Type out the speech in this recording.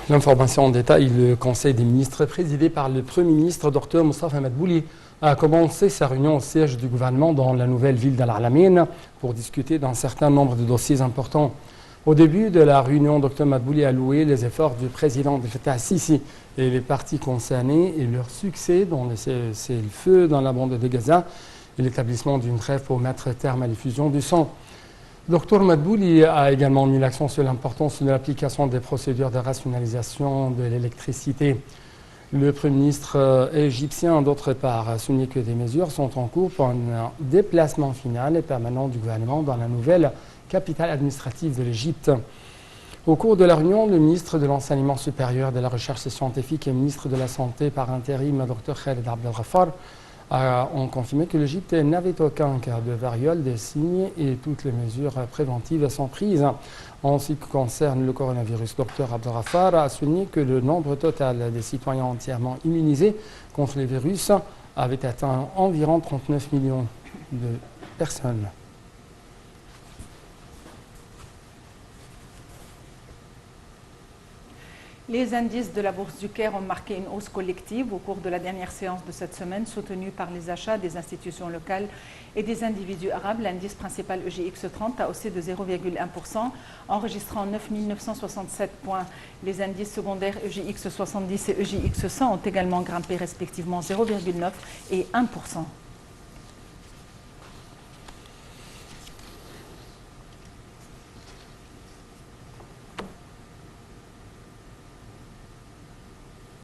L'information en détail, le Conseil des ministres présidé par le Premier ministre Dr Moustapha Madbouli a commencé sa réunion au siège du gouvernement dans la nouvelle ville d'Al Alamein pour discuter d'un certain nombre de dossiers importants. Au début de la réunion, Dr Madbouli a loué les efforts du président Abdel Fattah al-Sisi et les partis concernés et leur succès dans le cessez-le-feu dans la bande de Gaza et l'établissement d'une trêve pour mettre terme à l'effusion du sang. Dr Madbouli a également mis l'accent sur l'importance de l'application des procédures de rationalisation de l'électricité. Le Premier ministre égyptien, d'autre part, a souligné que des mesures sont en cours pour un déplacement final et permanent du gouvernement dans la nouvelle capitale administrative de l'Égypte. Au cours de la réunion, le ministre de l'Enseignement supérieur, de la Recherche scientifique et ministre de la Santé par intérim, Dr Khaled Abdel Ghaffar, ont confirmé que l'Égypte n'avait aucun cas de variole des signes et toutes les mesures préventives sont prises. En ce qui concerne le coronavirus, Dr Abdel Ghaffar a souligné que le nombre total des citoyens entièrement immunisés contre les virus avait atteint environ 39 millions de personnes. Les indices de la Bourse du Caire ont marqué une hausse collective au cours de la dernière séance de cette semaine, soutenue par les achats des institutions locales et des individus arabes. L'indice principal EGX 30 a haussé de 0,1%, enregistrant 9 967 points. Les indices secondaires EGX 70 et EGX 100 ont également grimpé respectivement 0,9 et 1%.